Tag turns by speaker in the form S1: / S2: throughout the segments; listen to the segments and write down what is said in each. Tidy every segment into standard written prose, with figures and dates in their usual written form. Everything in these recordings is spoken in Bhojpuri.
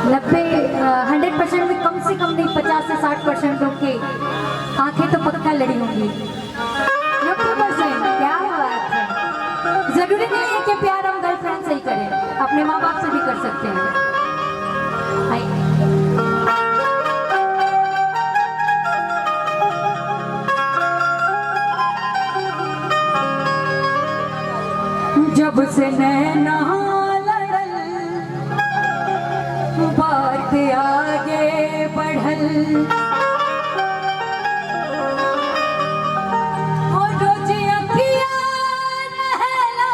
S1: 100% में कम से कम नहीं 50 से 60% लोग के आंखें तो पक्का लड़ी होंगी। 90%, क्या बात है। जरूरी नहीं है कि प्यार हम गर्लफ्रेंड से ही करें, अपने माँ बाप से भी कर सकते हैं। जब से नैना लड़ल बात आगे बढ़ल और रोज अखियाँ नहला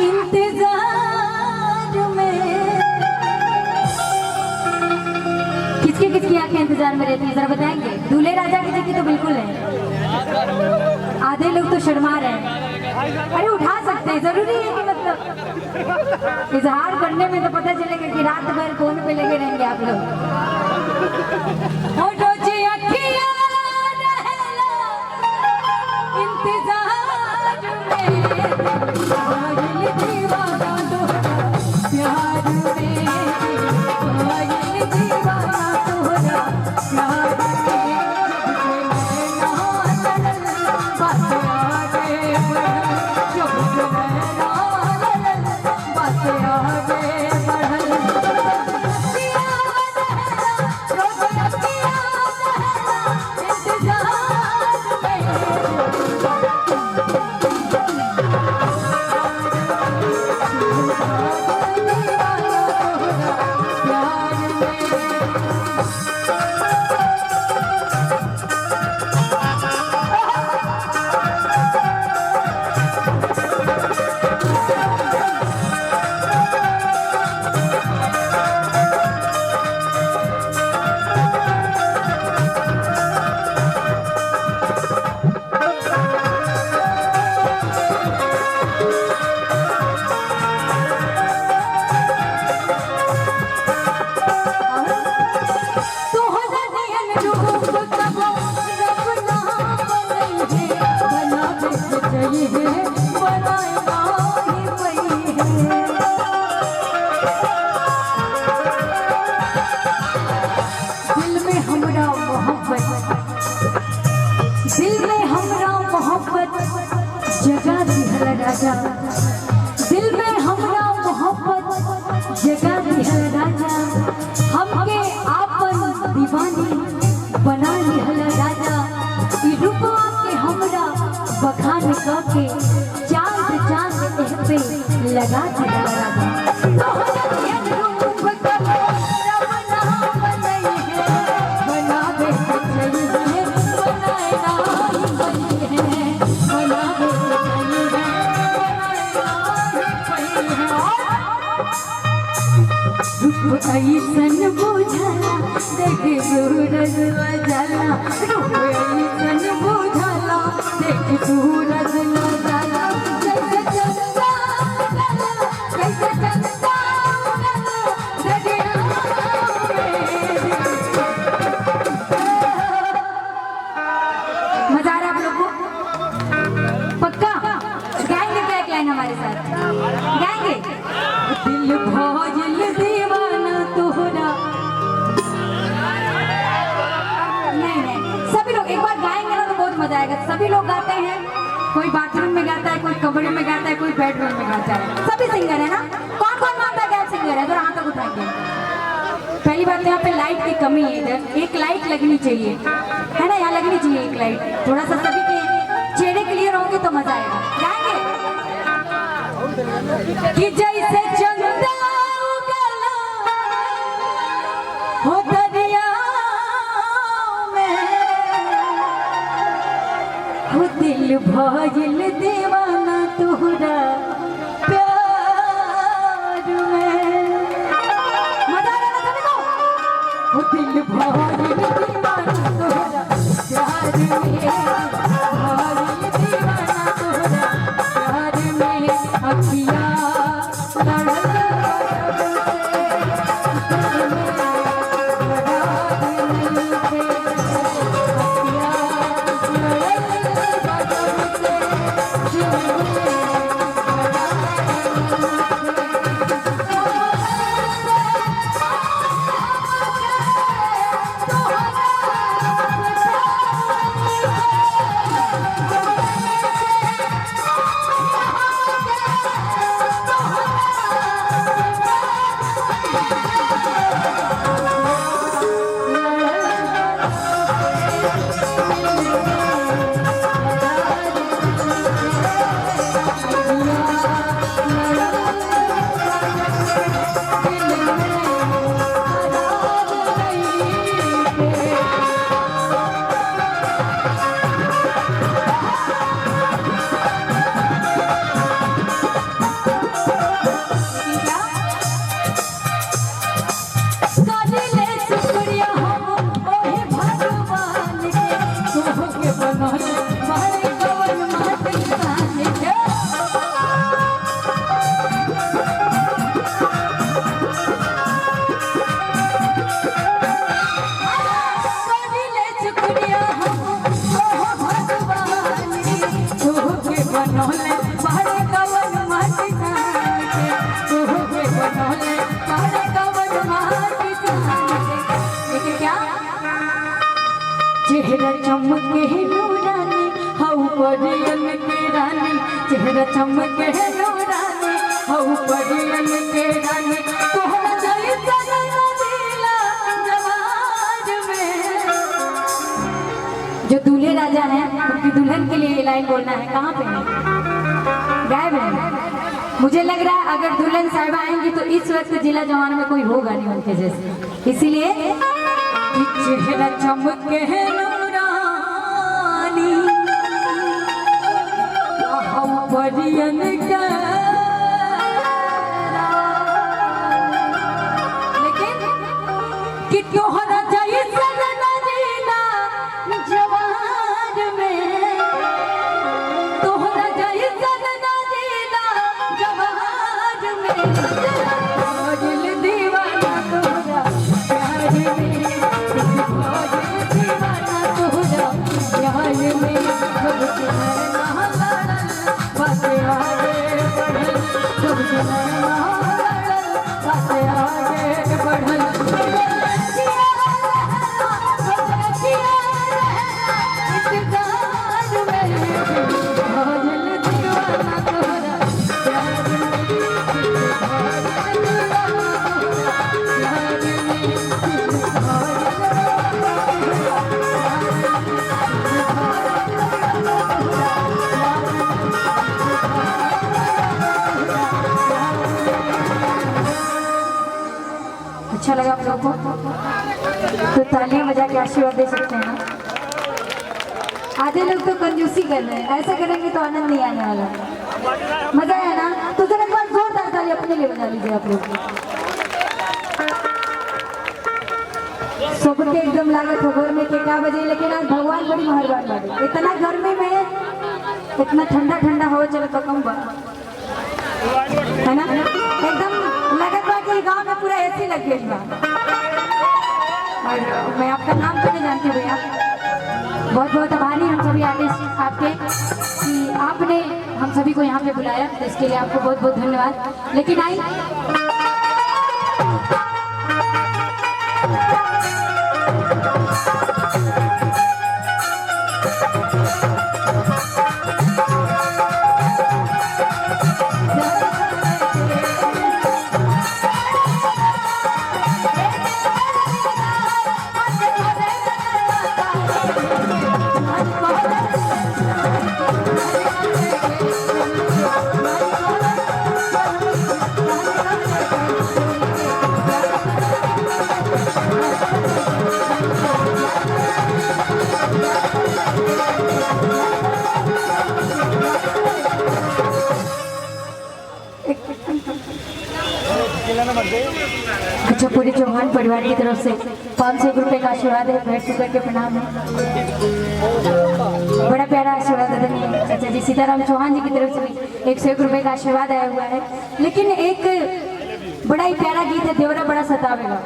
S1: इंतजार में। किसकी आंखें इंतजार में रहती है जरा बताएंगे? दूल्हे राजा की तो बिल्कुल है, आधे लोग तो शर्मा रहे हैं। अरे उठा सकते हैं, जरूरी है कि मतलब इजहार करने में तो पता चलेगा कि रात भर फोन पे लगे रहेंगे आप लोग। और रोज अखियाँ रहला इंतजार में, पायल दीवाना तोहरा प्यार में, पायल दीवाना तोहरा प्यार में। जगह दिहल राजा, दिल में हमरा मोहब्बत जगह दिहल राजा, हमके आपन दीवानी बना लिहल राजा। ई रूपवा के हमरा बखान करके चांद चांद एह पे लगा दिहल राजा। ऐसन बुझला देख सूरज बजला, ऐसन बुझला देख सूरज बजला। जैसे चंदा जैसे चंदा मजा आ रहा है आप लोग को? पक्का गाएंगे क्या एक लाइन हमारे साथ? गाएंगे? दिल भोजल दीवाना तोहरा। नहीं सभी लोग एक बार गाएंगे ना तो बहुत मजा आएगा। सभी लोग गाते हैं, कोई बाथरूम में गाता है, कोई कमरे में गाता है, कोई बेडरूम में गाता है। सभी सिंगर है ना? कौन कौन मानता है गैर सिंगर है? जरा हाथ तक उठाएंगे। पहली बात यहाँ पे लाइट की कमी है, इधर एक लाइट लगनी चाहिए, है ना? यहाँ लगनी चाहिए एक लाइट, थोड़ा सा सभी के चेहरे क्लियर होंगे तो मजा आएगा। गाएंगे कि जैसे चंदा उगला हो दरिया में, हो दिल भइल दीवाना तोहरा प्यार में। मजा आ रहा है सभी को? हो दिल भइल दीवाना तोहरा प्यार में, भइल दीवाना तोहरा प्यार में। अखियाँ पहाड़े कवन माटी सान के तोहके बनौले पहाड़े कवन माटी सान के। लेकिन क्या चेहरा चमके नूरानी हऊ परियन के रानी चेहरा चमके नूरानी हऊ परियन के रानी तोहरा जैसा नदीला जवाज में। जो दूल्हे राजा हैं उनकी दुल्हन के लिए ये लाइन बोलना है, कहाँ पे है? गायब है। मुझे लग रहा है अगर दुल्हन साहिबा आएंगी तो इस वक्त जिला जवान में कोई होगा नहीं उनके जैसे, इसीलिए चेहरा चमके नूरानी हम परियन का। लेकिन कि तोहरा जैसा नदीला जवान में तोहरा जैसा नदीला जवान में दिल दीवाना तोहरा प्यार में अच्छा लगा आप लोगों को तो तालियां बजा के आशीर्वाद दे सकते हैं ना। आधे लोग तो कंजूसी कर रहे हैं, ऐसा करेंगे तो आनंद नहीं आने वाला। मजा आया ना? तो जरा एक बार जोरदार ताली अपने लिए बजा लीजिए आप लोग। सबके एकदम लागत हो घर में के क्या बजे, लेकिन आज भगवान बड़ी मेहरबान बाटे। इतना गर्मी में इतना ठंडा ठंडा हवा चले तो कम बा है ना, एकदम लगत बा कि गांव में पूरा एसी लग गई बा। और मैं आपका नाम तो नहीं जानती भैया, बहुत बहुत आभारी हम सभी आर्टिस्ट आपके कि आपने हम सभी को यहाँ पे बुलाया, तो इसके लिए आपको बहुत बहुत धन्यवाद। लेकिन आई अच्छा, पूरे चौहान परिवार की तरफ से 500 रुपए का आशीर्वाद है, भेंट चुका के प्रणाम है। बड़ा प्यारा आशीर्वाद है चाचा जी सीताराम चौहान जी की तरफ से भी 101 रुपए का आशीर्वाद आया हुआ है। लेकिन एक बड़ा ही प्यारा गीत है, देवरा बड़ा सतावेगा।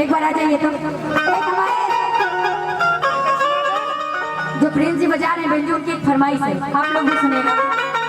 S1: एक बार आ जाइए तो एक हमारे जो प्रेम जी बजा रहे हैं बेंजू, उनकी एक फरमाइश है, आप लोग भी सुनेगा।